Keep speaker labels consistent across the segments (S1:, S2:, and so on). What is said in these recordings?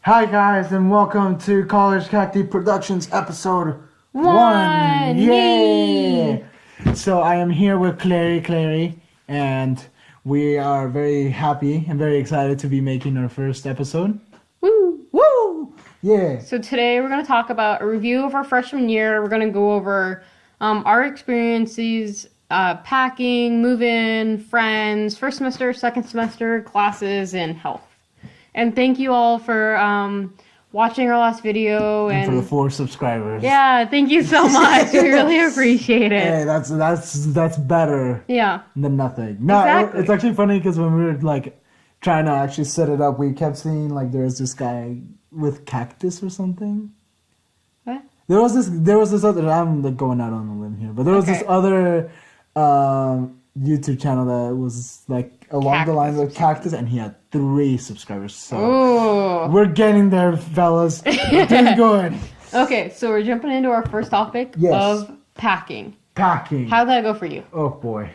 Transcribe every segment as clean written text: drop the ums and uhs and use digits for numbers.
S1: Hi guys, and welcome to College Cacti Productions episode 1. Yay! So I am here with Clary, and we are very happy and very excited to be making our first episode.
S2: Woo!
S1: Woo! Yeah.
S2: So today we're going to talk about a review of our freshman year. We're going to go over our experiences, packing, move-in, friends, first semester, second semester, classes, and health. And thank you all for watching our last video
S1: And for the 4 subscribers.
S2: Yeah, thank you so much. We really appreciate it.
S1: Hey, that's better
S2: Yeah.
S1: than nothing. No,
S2: Exactly.
S1: it's actually funny because when we were trying to actually set it up, we kept seeing there was this guy with cactus or something.
S2: What?
S1: There was this other. I'm going out on a limb here, but there was this
S2: Okay.
S1: other YouTube channel that was along the lines of cactus, and he had 3 subscribers. So
S2: Ooh.
S1: we're getting there, fellas. We're doing good.
S2: Okay, so we're jumping into our first topic
S1: Yes.
S2: of packing.
S1: Packing.
S2: How'd that go for you?
S1: Oh boy,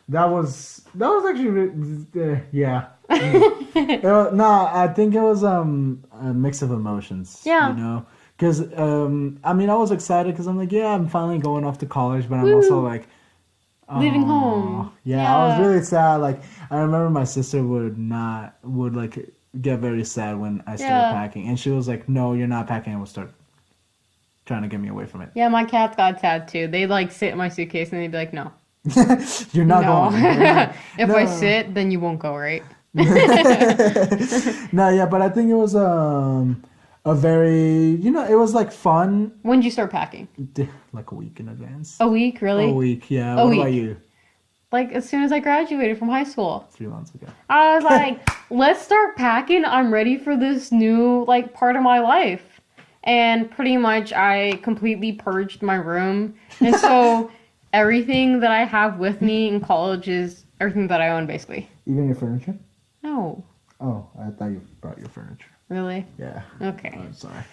S1: that was actually yeah. No, I think it was a mix of emotions.
S2: Yeah.
S1: You know, because I was excited because I'm I'm finally going off to college, but I'm
S2: Woo.
S1: also
S2: Leaving
S1: "Aw."
S2: home.
S1: Yeah, I was really sad. I remember my sister would get very sad when I started
S2: Yeah.
S1: packing, and she was like, "No, you're not packing." I would start trying to get me away from it.
S2: Yeah, my cats got sad too. They'd sit in my suitcase and they'd be like, no.
S1: You're not
S2: No.
S1: going. You're not-
S2: If
S1: No.
S2: I sit, then you won't go, right?
S1: No, yeah, but I think it was a very it was fun
S2: When did you start packing?
S1: like a week in advance.
S2: A week, really?
S1: A week, yeah.
S2: A
S1: What
S2: week.
S1: about you?
S2: As soon as I graduated from high school.
S1: 3 months ago.
S2: I was like, let's start packing. I'm ready for this new, part of my life. And pretty much I completely purged my room. And so everything that I have with me in college is everything that I own, basically.
S1: Even your furniture?
S2: No.
S1: Oh, I thought you brought your furniture.
S2: Really?
S1: Yeah.
S2: Okay.
S1: I'm sorry.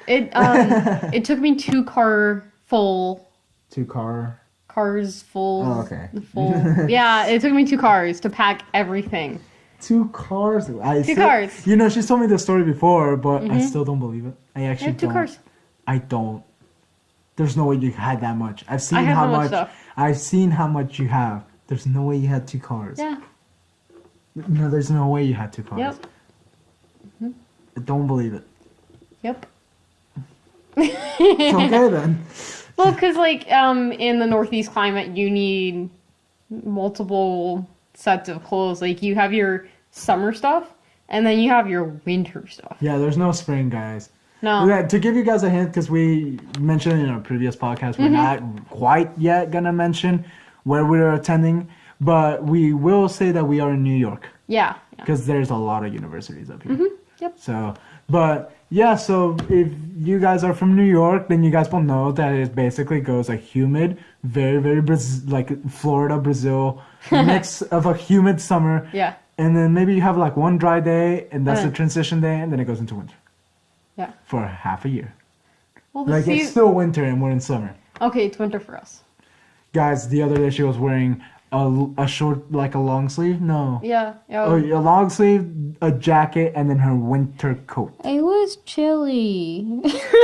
S2: It took me 2 cars full.
S1: Oh, okay.
S2: Full. Yeah, it took me 2 cars to pack everything.
S1: 2 cars.
S2: 2 cars.
S1: She's told me this story before, but I still don't believe it. I
S2: I
S1: actually
S2: have 2
S1: don't.
S2: cars.
S1: I don't. There's no way you had that much. I've seen
S2: I have
S1: how
S2: so much
S1: much.
S2: stuff.
S1: I've seen how much you have. There's no way you had 2 cars.
S2: Yeah.
S1: No, there's no way you had 2 cars.
S2: Yep.
S1: I don't believe it.
S2: Yep.
S1: It's okay then.
S2: Well, because in the Northeast climate, you need multiple sets of clothes. You have your summer stuff, and then you have your winter stuff.
S1: Yeah, there's no spring, guys.
S2: No.
S1: Yeah, to give you guys a hint, because we mentioned in our previous podcast, we're not quite yet gonna mention where we're attending, but we will say that we are in New York
S2: Yeah.
S1: because there's a lot of universities up here.
S2: Yep.
S1: So, but yeah, so if you guys are from New York, then you guys will know that it basically goes humid, very, very Florida, Brazil, mix of a humid summer.
S2: Yeah.
S1: And then maybe you have one dry day, and that's
S2: Uh-huh.
S1: the transition day, and then it goes into winter
S2: Yeah.
S1: for half a year.
S2: Well,
S1: It's still winter and we're in summer.
S2: okay, it's winter for us.
S1: Guys, the other day she was wearing a short, a long sleeve. No.
S2: Yeah.
S1: Oh, a long sleeve, a jacket, and then her winter coat.
S2: It was chilly.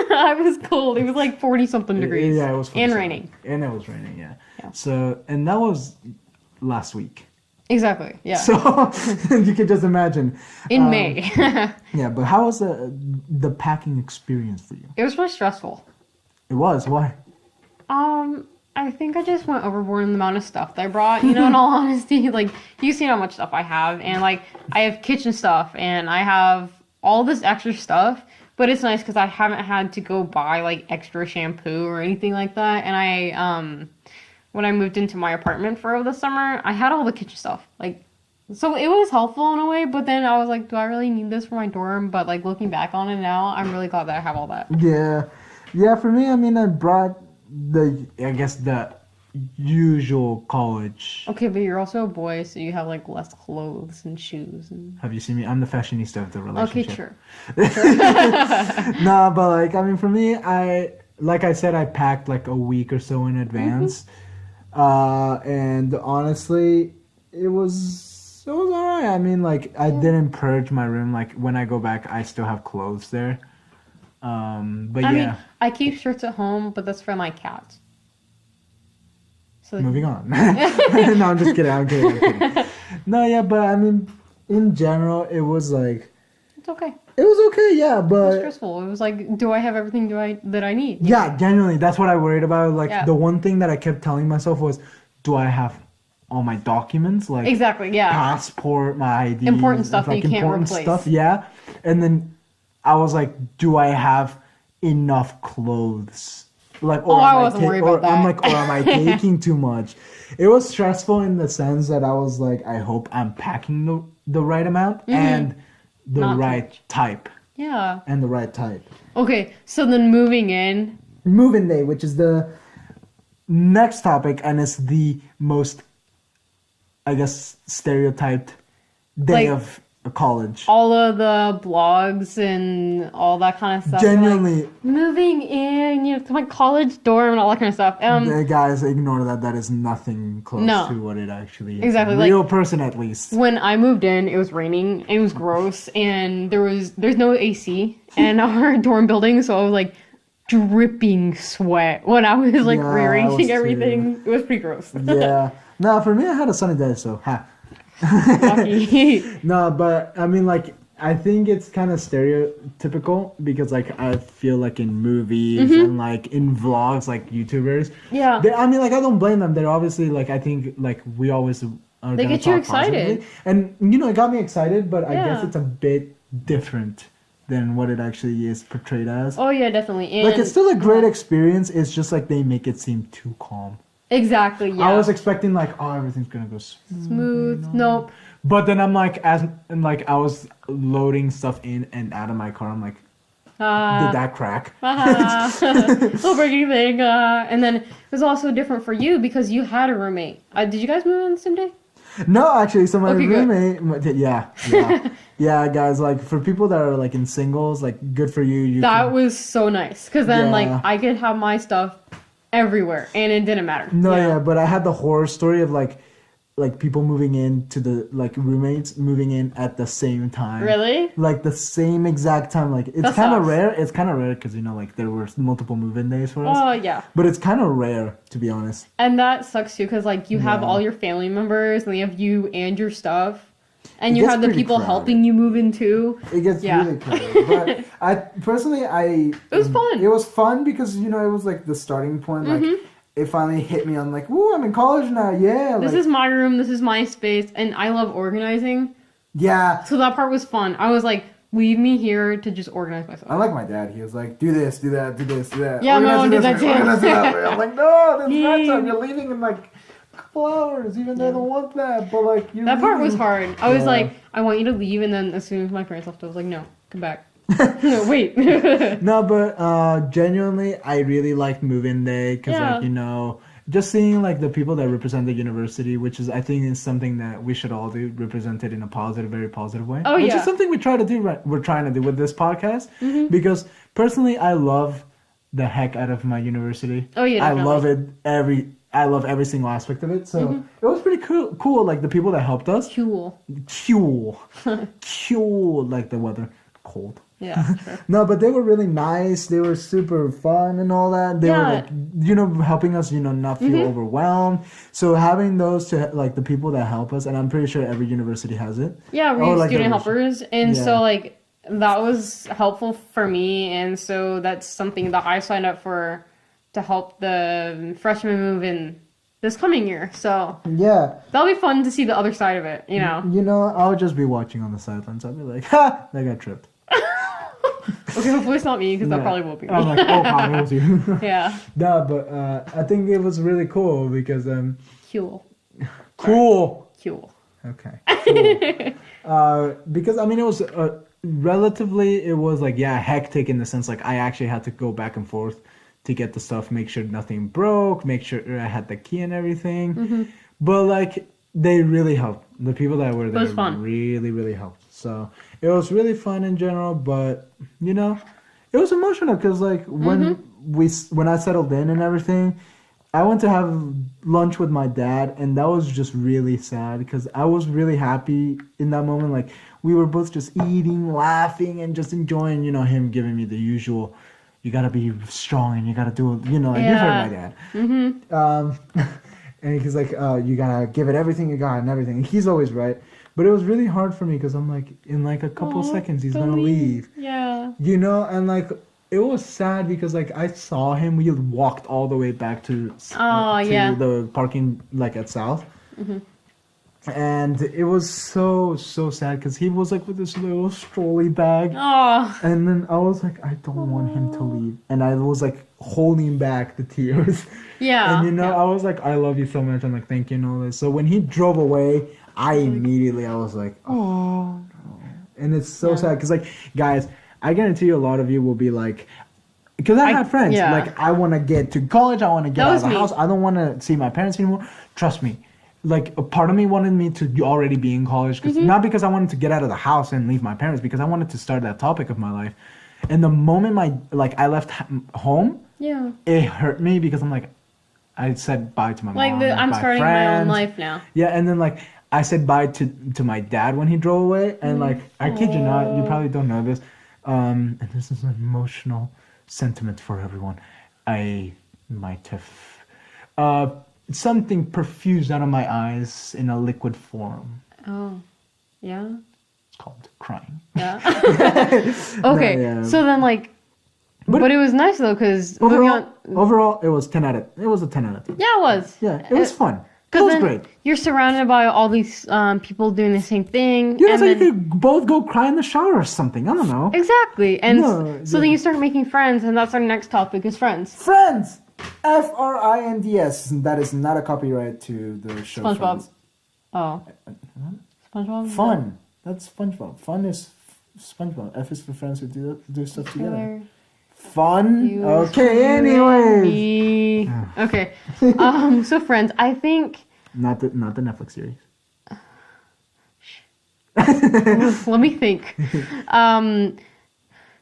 S2: I was cold. It was 40 something degrees.
S1: Yeah, it was.
S2: And
S1: 47.
S2: raining.
S1: And it was raining. Yeah.
S2: Yeah.
S1: So, and that was last week.
S2: Exactly. Yeah.
S1: So you can just imagine.
S2: in May.
S1: Yeah, but how was the packing experience for you?
S2: It was really stressful.
S1: It was. Why?
S2: I think I just went overboard in the amount of stuff that I brought. In all honesty, you see how much stuff I have, and I have kitchen stuff, and I have all this extra stuff. But it's nice because I haven't had to go buy extra shampoo or anything like that. And I when I moved into my apartment for over the summer, I had all the kitchen stuff. So it was helpful in a way. But then I was like, do I really need this for my dorm? But looking back on it now, I'm really glad that I have all that.
S1: Yeah. Yeah, for me, I brought the usual college.
S2: Okay, but you're also a boy, so you have less clothes and shoes and.
S1: Have you seen me? I'm the fashionista of the relationship.
S2: Okay, sure.
S1: No, but for me, I said, I packed a week or so in advance. And honestly, it was it was alright. I mean, like I didn't purge my room. Like when I go back, I still have clothes there. But
S2: I
S1: yeah.
S2: mean, I keep shirts at home, but that's for my cats. So
S1: Moving on. No, I'm just kidding. I'm kidding. No, yeah, but I mean, in general, it was like
S2: it's okay.
S1: it was okay, yeah,
S2: It was
S1: but
S2: stressful. It was like, do I have everything that I need?
S1: yeah, genuinely, that's what I worried about. Like
S2: Yeah.
S1: the one thing that I kept telling myself was, do I have all my documents, like
S2: Exactly. Yeah.
S1: passport, my ID,
S2: Important stuff that
S1: like
S2: you can't
S1: important
S2: replace.
S1: stuff, yeah. And then I was like, do I have enough clothes? Like, or
S2: Oh, I
S1: am
S2: wasn't worried about
S1: I'm
S2: that.
S1: like, or am I taking too much? It was stressful in the sense that I was like, I hope I'm packing the right amount and the
S2: Not too
S1: right
S2: much.
S1: type
S2: Yeah.
S1: and the right type.
S2: Okay. So then moving in.
S1: Move-in day, which is the next topic, and it's the most, I guess, stereotyped day
S2: Like,
S1: of college.
S2: All of the blogs and all that kind of stuff. They're like,
S1: Genuinely,
S2: moving in, to my college dorm and all that kind of stuff.
S1: the guys ignore that. That is nothing close
S2: No.
S1: to what it actually is.
S2: Exactly,
S1: Real
S2: like-
S1: person, at least.
S2: When I moved in, it was raining. It was gross, and there's no AC in our dorm building, so I was like dripping sweat when I was like
S1: Yeah, I was
S2: rearranging
S1: too.
S2: everything. It was pretty gross.
S1: Yeah. No, for me, I had a sunny day, so ha.
S2: Lucky.
S1: No, but I mean, like, I think it's kind of stereotypical because, like, I feel like in movies and like in vlogs, like YouTubers,
S2: Yeah.
S1: I mean, like, I don't blame them. They're obviously like, I think like we always are.
S2: They
S1: gonna
S2: get you
S1: talk
S2: excited.
S1: positively. And it got me excited. But I guess
S2: Yeah.
S1: it's a bit different than what it actually is portrayed as.
S2: Oh yeah, definitely. And
S1: Like, it's still a great experience. It's just like they make it seem too calm.
S2: exactly. Yeah.
S1: I was expecting like, oh, everything's gonna go
S2: smooth. Nope.
S1: but then I'm like, I was loading stuff in and out of my car. I'm like, did that crack?
S2: Little breaking thing. And then it was also different for you because you had a roommate. Did you guys move in the same day?
S1: No, actually, so my
S2: Okay, good.
S1: roommate, yeah, guys, like for people that are like in singles, like good for you. You
S2: That
S1: can-
S2: was so nice because then
S1: Yeah.
S2: like I could have my stuff everywhere and it didn't matter.
S1: No,
S2: you know?
S1: yeah, but I had the horror story of like people moving in to the like roommates moving in at the same time.
S2: Really?
S1: Like the same exact time. Like it's
S2: That
S1: kind of
S2: sucks.
S1: rare. It's kind of rare because like there were multiple move-in days for us.
S2: Oh yeah.
S1: But it's kind of rare, to be honest.
S2: And that sucks too because like you have
S1: Yeah.
S2: all your family members and they have you and your stuff. And
S1: It
S2: you
S1: gets
S2: have the
S1: pretty
S2: people
S1: crowded.
S2: helping you move in too.
S1: It gets
S2: Yeah.
S1: really crowded. But I personally,
S2: It was fun.
S1: It was fun because it was like the starting point. Like it finally hit me on like, woo, I'm in college now. Yeah.
S2: This
S1: like,
S2: is my room, this is my space, and I love organizing.
S1: yeah.
S2: So that part was fun. I was like, leave me here to just organize myself.
S1: Unlike my dad, he was like, do this, do that, do this, do that.
S2: Yeah, my mom did
S1: Organize
S2: that
S1: it this way,
S2: too.
S1: organize it that way. I'm like, no, that's not
S2: Yay.
S1: time. You're leaving in like a couple hours, even though I don't want that. But like, you're
S2: That part was
S1: leaving.
S2: hard. I was
S1: Yeah.
S2: like, I want you to leave, and then as soon as my parents left, I was like, no, come back. No, wait.
S1: No, but genuinely, I really liked move-in day because,
S2: Yeah.
S1: like, just seeing like the people that represent the university, which is I think is something that we should all do, represented in a positive, very positive way.
S2: Oh,
S1: which
S2: yeah.
S1: is something we try to do. Right, we're trying to do with this podcast because personally, I love the heck out of my university.
S2: Oh, yeah,
S1: I
S2: definitely.
S1: love it. I love every single aspect of it. So it was pretty cool. Cool, like the people that helped us.
S2: Cool.
S1: Cool, like the weather, cold.
S2: Yeah, sure.
S1: No, but they were really nice. They were super fun and all that. They were
S2: Yeah.
S1: like, helping us, not feel overwhelmed. So having those to like the people that help us, and I'm pretty sure every university has it.
S2: Yeah, we're
S1: Oh, like
S2: student
S1: every-
S2: helpers, and
S1: Yeah.
S2: so like that was helpful for me, and so that's something that I signed up for to help the freshmen move in this coming year. So
S1: Yeah,
S2: that'll be fun to see the other side of it, you know.
S1: I'll just be watching on the sidelines. I'll be like, ha, they got tripped.
S2: Okay, hopefully it's not me because that
S1: Yeah.
S2: probably will be me.
S1: I'm like, oh god, it was you.
S2: Yeah,
S1: No, but I think it was really cool because
S2: cool,
S1: cool.
S2: cool.
S1: Okay. Cool. Because I mean, it was relatively. It was like hectic in the sense like I actually had to go back and forth to get the stuff, make sure nothing broke, make sure I had the key and everything. But like they really helped. The people that were there
S2: was fun.
S1: really, really helped. So it was really fun in general. But it was emotional because like when I settled in and everything. I went to have lunch with my dad, and that was just really sad because I was really happy in that moment. Like we were both just eating, laughing, and just enjoying. Him giving me the usual. You gotta be strong, and you gotta do it. Like you've heard my dad.
S2: Mm-hmm.
S1: And he's like, you gotta give it everything you got and everything. And he's always right. But it was really hard for me because I'm like, in like a couple seconds, he's gonna leave.
S2: Yeah.
S1: And like. It was sad because like I saw him. We walked all the way back to the parking like at South, and it was so sad because he was like with this little trolley bag, and then I was like, I don't want him to leave, and I was like holding back the tears.
S2: Yeah.
S1: And I was like, I love you so much. I'm like, thank you and all this. So when he drove away, I was like, oh no, and it's so sad because like guys. I guarantee you a lot of you will be like, because I had friends, like, I want to get to college, I want to get out of the house, I don't want to see my parents anymore. Trust me, like, a part of me wanted me to already be in college, not because I wanted to get out of the house and leave my parents, because I wanted to start that topic of my life. And the moment I left home, it hurt me because I'm like, I said bye to my mom.
S2: I'm starting my own life now.
S1: Yeah, and then like, I said bye to my dad when he drove away, and like, I kid you not, you probably don't know this, and this is an emotional sentiment for everyone. I might have something perfused out of my eyes in a liquid form.
S2: Oh, yeah.
S1: It's called crying.
S2: Yeah. Okay,
S1: No, yeah.
S2: so then like, but it was nice though because
S1: overall, it was a 10 out of 10.
S2: Yeah, it was.
S1: Yeah, it was fun. It
S2: Because
S1: was
S2: then
S1: great.
S2: you're surrounded by all these people doing the same thing.
S1: Yeah,
S2: and
S1: so you
S2: then,
S1: could both go cry in the shower or something. I don't know.
S2: exactly. And
S1: No,
S2: so then you start making friends, and that's our next topic is friends.
S1: Friends! Friends. That is not a copyright to the show
S2: SpongeBob.
S1: Friends.
S2: Oh. SpongeBob?
S1: Fun. That's SpongeBob. Fun is SpongeBob. F is for friends who do stuff together. Fun? Okay, anyways.
S2: Okay. So friends, I think...
S1: Not the Netflix series.
S2: Let me think. That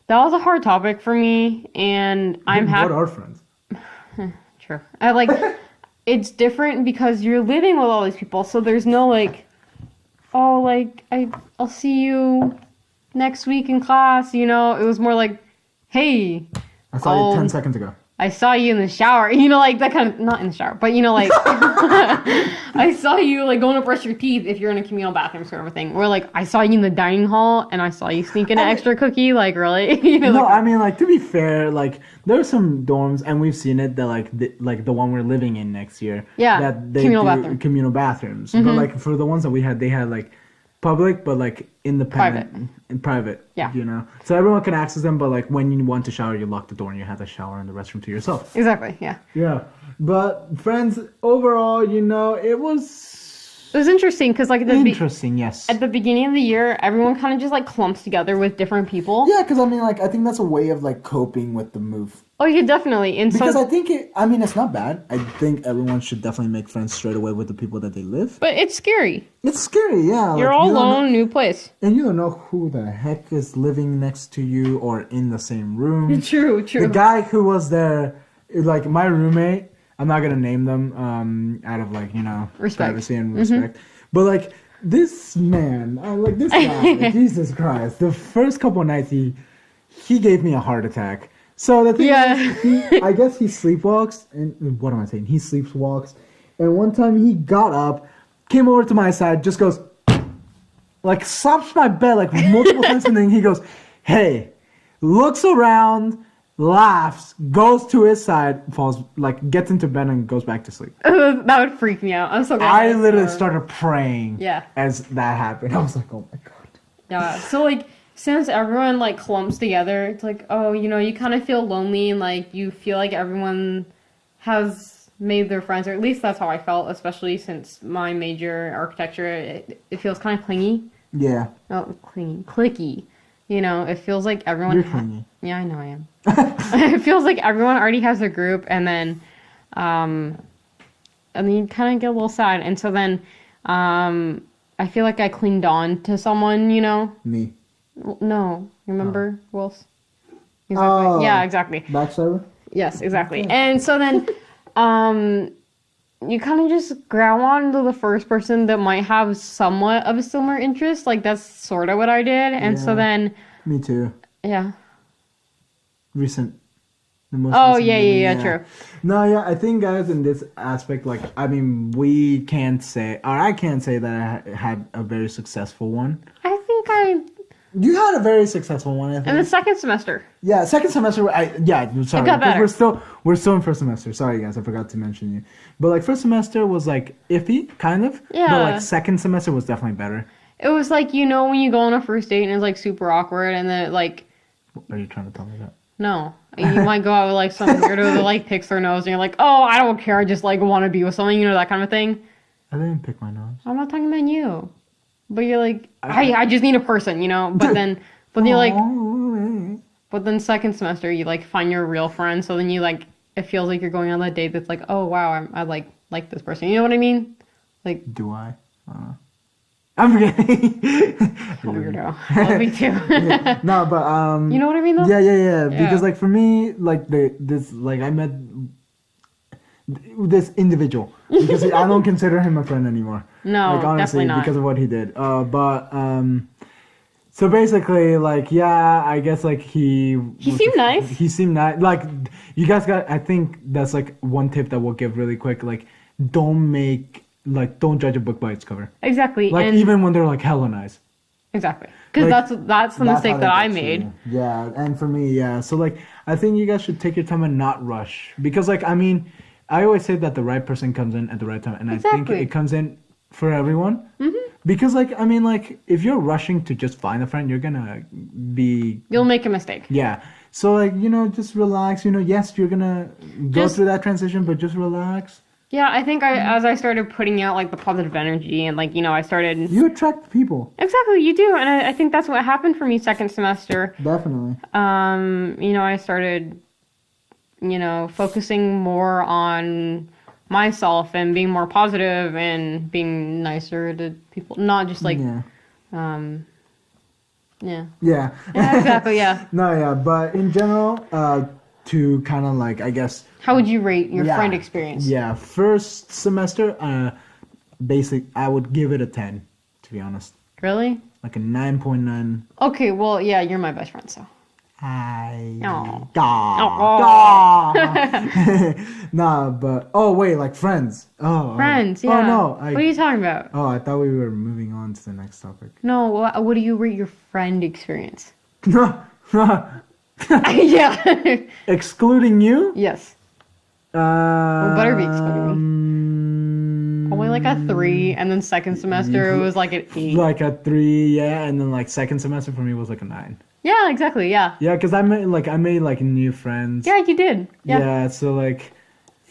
S2: was a hard topic for me, and I'm happy...
S1: What are friends?
S2: True. It's different because you're living with all these people, so there's no I'll see you next week in class, It was more like, hey,
S1: I saw you 10 seconds ago.
S2: I saw you in the shower, that kind of, not in the shower, but I saw you going to brush your teeth if you're in a communal bathroom sort of a thing. Or I saw you in the dining hall and I saw you sneak in an extra cookie, really?
S1: No, I mean, to be fair, there are some dorms, and we've seen it, that the one we're living in next year.
S2: Yeah,
S1: that they
S2: communal
S1: communal bathrooms.
S2: Mm-hmm.
S1: But for the ones that we had, they had public, but independent and private.
S2: Yeah.
S1: So everyone can access them, but when you want to shower, you lock the door and you have the shower and the restroom to yourself.
S2: Exactly, yeah.
S1: Yeah. But friends, overall, it was...
S2: It was interesting because
S1: interesting, yes.
S2: At the beginning of the year, everyone kind of just clumps together with different people.
S1: Yeah, because I think that's a way of coping with the move.
S2: Oh, yeah, definitely. And
S1: because I think it's not bad. I think everyone should definitely make friends straight away with the people that they live.
S2: But it's scary.
S1: It's scary, yeah.
S2: You're all alone, new place.
S1: And you don't know who the heck is living next to you or in the same room.
S2: True.
S1: The guy who was there, my roommate, I'm not going to name them out of,
S2: respect.
S1: privacy and respect. But, this man, this guy, Jesus Christ, the first couple of nights, he gave me a heart attack. So the thing is, I guess he sleepwalks, and what am I saying? He sleepwalks, and one time he got up, came over to my side, just goes, slaps my bed multiple times, and then he goes, hey, looks around, laughs, goes to his side, falls, gets into bed and goes back to sleep.
S2: That would freak me out. I'm so glad.
S1: I literally started praying.
S2: Yeah.
S1: As that happened, I was like, oh my god.
S2: Yeah. So since everyone clumps together, it's you kind of feel lonely and you feel like everyone has made their friends, or at least that's how I felt, especially since my major architecture, it feels kind of clingy.
S1: Yeah.
S2: Oh, clingy, clicky. It feels like everyone.
S1: You're clingy.
S2: Yeah, I know I am. It feels like everyone already has their group, and then you kind of get a little sad, and so then, I feel like I clinged on to someone,
S1: Me.
S2: No, remember Wills? Exactly.
S1: Oh.
S2: Yeah, exactly.
S1: Backstabber?
S2: Yes, exactly. And so then, You kind of just grab on to the first person that might have somewhat of a similar interest. Like, that's sort of what I did. And so
S1: Yeah.
S2: then,
S1: Me too.
S2: yeah.
S1: Recent. The most
S2: Oh,
S1: recent
S2: yeah,
S1: movie,
S2: yeah, true.
S1: No, yeah, I think, guys, in this aspect, like, I mean, we can't say, or I can't say that I had a very successful one.
S2: I think I,
S1: You had a very successful one, I think.
S2: in the second semester.
S1: Yeah, second semester. Sorry,
S2: got better.
S1: we're still in first semester. Sorry, guys, I forgot to mention you. But like first semester was like iffy, kind of. But
S2: Yeah.
S1: like second semester was definitely better.
S2: It was like, you know, when you go on a first date and it's like super awkward and then like,
S1: Are you trying to tell me that?
S2: no. You might go out with like some weirdo that like picks their nose and you're like, oh, I don't care. I just like want to be with someone, you know, that kind of thing.
S1: I didn't pick my nose.
S2: I'm not talking about you. But you're like, I just need a person, you know? But then you're like,
S1: Oh,
S2: but then second semester, you like find your real friend. So then you like, it feels like you're going on that date that's like, oh, wow, I like this person. You know what I mean? Like,
S1: do I? I'm forgetting.
S2: weirdo. Love me too.
S1: Yeah. No, but
S2: You know what I mean though?
S1: Yeah.
S2: Yeah.
S1: Because like for me, like I met this individual because I don't consider him a friend anymore.
S2: No,
S1: like honestly,
S2: definitely not.
S1: because of what he did. So basically, like, yeah, I guess like
S2: He seemed nice.
S1: He seemed nice. Like, you guys got. I think that's like one tip that we'll give really quick. Like, don't judge a book by its cover.
S2: Exactly.
S1: Like,
S2: and
S1: even when they're like hella nice.
S2: exactly. Because
S1: Like,
S2: that's the
S1: That's
S2: mistake
S1: how
S2: that
S1: they
S2: I
S1: get
S2: made.
S1: you. Yeah, and for me, yeah. So like, I think you guys should take your time and not rush because, like, I mean, I always say that the right person comes in at the right time, and I think
S2: Exactly.
S1: it comes in for everyone. Mm-hmm. Because, like, I mean, like, if you're rushing to just find a friend, you're gonna be
S2: You'll make a mistake.
S1: yeah. So like, you know, just relax. You know, yes, you're gonna go
S2: Just-
S1: through that transition, but just relax.
S2: Yeah, I think as I started putting out like the positive energy and like, you know, I started
S1: You attract people.
S2: exactly, you do, and I think that's what happened for me second semester.
S1: Definitely.
S2: You know, I started, you know, focusing more on myself and being more positive and being nicer to people, not just like,
S1: Yeah.
S2: yeah,
S1: Yeah.
S2: yeah, exactly, yeah.
S1: No, yeah, but in general, to kind of like, I guess,
S2: How would you rate your
S1: Yeah.
S2: friend experience?
S1: yeah, first semester, I would give it a 10, to be honest.
S2: Really?
S1: Like a 9.9.
S2: Okay, well, yeah, you're my best friend, so.
S1: I.
S2: Aw.
S1: Aw. Nah, but wait, like friends.
S2: Friends,
S1: Oh
S2: yeah.
S1: no,
S2: What are you talking about?
S1: I thought we were moving on to the next topic.
S2: No, what do you rate your friend experience? Yeah.
S1: Excluding you.
S2: Yes.
S1: Well,
S2: better be excluding Only like a 3, and then second semester it was like an 8.
S1: Like a 3, yeah, and then like second semester for me was like a 9.
S2: Yeah, exactly. Yeah.
S1: Yeah, because I made like new friends.
S2: Yeah, you did. Yeah.
S1: Yeah, so like,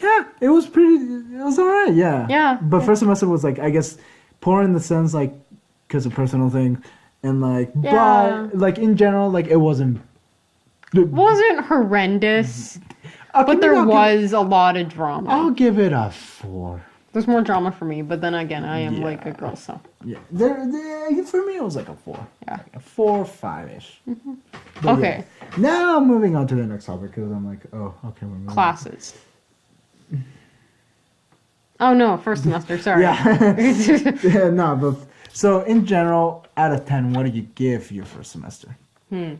S1: yeah, it was alright, yeah.
S2: Yeah.
S1: But first semester was like, I guess, poor in the sense like, because of personal thing, and like,
S2: Yeah.
S1: but like in general, like it wasn't.
S2: Wasn't horrendous,
S1: Okay,
S2: but there
S1: maybe
S2: was a lot of drama.
S1: I'll give it a 4.
S2: There's more drama for me, but then again, I am like a girl, so.
S1: Yeah, for me it was like a 4.
S2: Yeah.
S1: Like a 4 or 5-ish. But
S2: Okay.
S1: yeah. Now moving on to the next topic because I'm like, oh, okay, we're moving.
S2: Classes. Oh no, first semester, sorry.
S1: Yeah. Yeah, no, but so in general, out of 10, what do you give your first semester?
S2: Like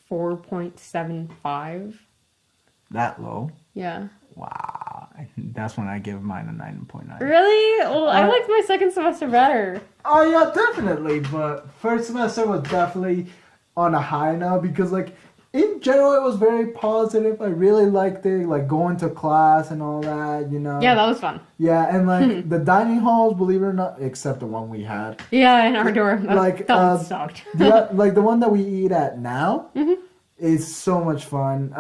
S2: 4.75.
S1: That low?
S2: Yeah.
S1: Wow. That's when I give mine a 9.9.
S2: Really? Well, I liked my second semester better.
S1: Oh yeah, definitely. But first semester was definitely on a high note because like in general it was very positive. I really liked it, like going to class and all that, you know.
S2: Yeah, that was fun.
S1: Yeah, and like the dining halls, believe it or not, except the one we had.
S2: Yeah, in our dorm.
S1: Like,
S2: That one sucked.
S1: Like the one that we eat at now is so much fun.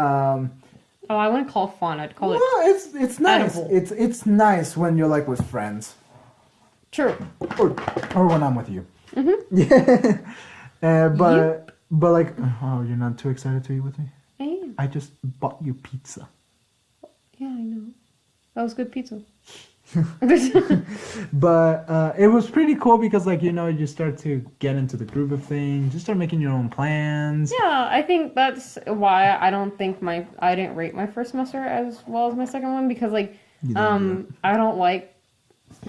S2: Oh, I wouldn't call it fun. I'd call it
S1: Well, it's nice.
S2: edible.
S1: It's nice when you're like with friends.
S2: true.
S1: Or when I'm with you. Yeah. But like, oh, you're not too excited to eat with me?
S2: I am.
S1: I just bought you pizza.
S2: Yeah, I know. That was good pizza.
S1: But it was pretty cool because, like, you know, you start to get into the groove of things. You start making your own plans.
S2: Yeah, I think that's why I don't think I didn't rate my first semester as well as my second one, because like
S1: You didn't do
S2: I don't like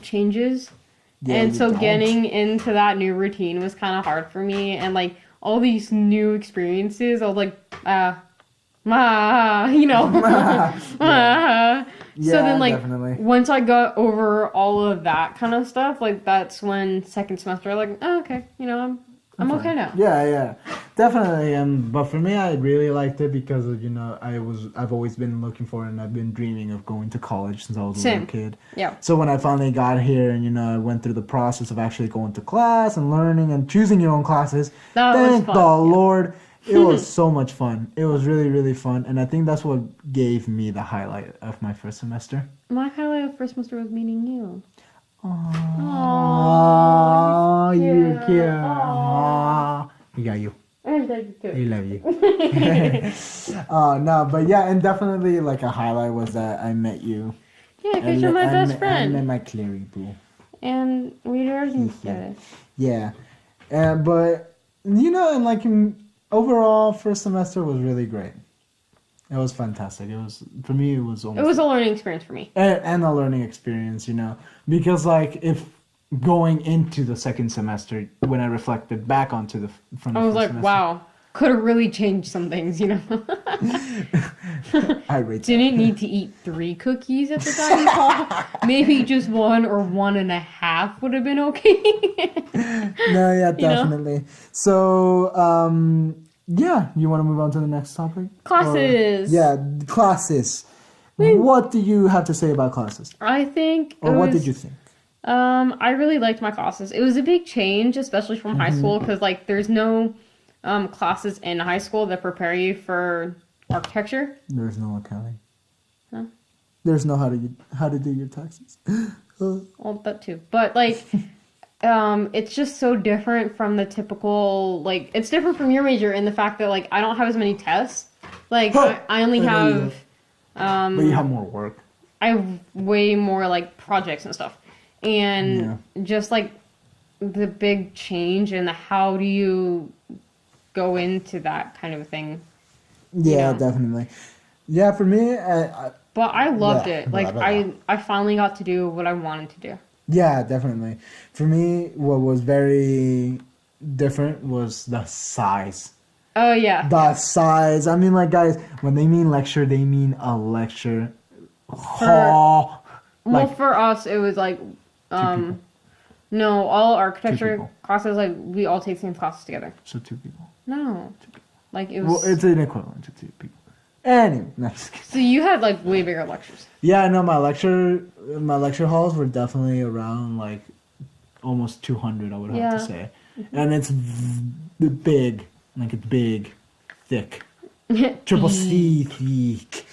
S2: changes.
S1: Yeah,
S2: and
S1: you
S2: so
S1: don't.
S2: getting into that new routine was kind of hard for me, and like all these new experiences, I was like, you know. So
S1: Yeah,
S2: then, like,
S1: definitely.
S2: once I got over all of that kind of stuff, like, that's when second semester, like, oh, okay, you know, I'm okay now.
S1: Yeah, definitely. But for me, I really liked it because of, you know, I've always been looking for it, and I've been dreaming of going to college since I was a
S2: Same.
S1: little kid.
S2: Yeah.
S1: So when I finally got here, and, you know, I went through the process of actually going to class and learning and choosing your own classes.
S2: That was
S1: Thank
S2: fun,
S1: the
S2: yeah.
S1: Lord. It was so much fun. It was really, really fun, and I think that's what gave me the highlight of my first semester.
S2: My highlight of first semester was meeting you.
S1: Oh, you're
S2: cute.
S1: cute.
S2: Aw.
S1: Aw. We got you.
S2: I love you too.
S1: We love you. No, but yeah, and definitely like a highlight was that I met you.
S2: Yeah, because you're my best
S1: I
S2: friend.
S1: met my Clary boo.
S2: And we do everything together.
S1: Yeah, but you know, and like overall, first semester was really great. It was fantastic. It was, for me, it was almost
S2: It was a learning experience for me.
S1: and a learning experience, you know, because like if going into the second semester, when I reflected back onto from the
S2: I was
S1: first
S2: like,
S1: semester,
S2: wow, could have really changed some things, you know?
S1: I rate that.
S2: Didn't need to eat 3 cookies at the dining hall. Maybe just 1 or 1.5 would have been okay.
S1: No, yeah,
S2: You know?
S1: definitely. So, yeah, you want to move on to the next topic?
S2: Classes.
S1: Classes. What do you have to say about classes?
S2: I think.
S1: Or what did you think?
S2: I really liked my classes. It was a big change, especially from high school, because like there's no classes in high school that prepare you for architecture.
S1: There's no accounting.
S2: Huh?
S1: There's no how to do your taxes.
S2: Well, that too. But like, it's just so different from the typical, like, it's different from your major in the fact that like I don't have as many tests. Like I only
S1: I know you
S2: have
S1: but you have more work.
S2: I have way more like projects and stuff. And just like the big change in the how do you go into that kind of thing.
S1: Yeah,
S2: know?
S1: definitely. Yeah, for me,
S2: But I loved
S1: Blah,
S2: it. Like
S1: blah, blah.
S2: I finally got to do what I wanted to do.
S1: yeah, definitely. For me, what was very different was the size.
S2: Oh yeah.
S1: The size. I mean, like, guys, when they mean lecture, they mean a lecture hall.
S2: Well,
S1: Like,
S2: for us, it was like,
S1: people.
S2: no, all architecture
S1: people.
S2: classes, like, we all take the same classes together.
S1: so 2 people.
S2: No. Like, it was.
S1: Well, it's an equivalent to 2 people. Anyway, no, just kidding.
S2: So you had, like, way bigger lectures.
S1: Yeah, no, my lecture halls were definitely around like almost 200, I would have
S2: Yeah.
S1: to say, and it's big, like it's big, thick, triple C thick.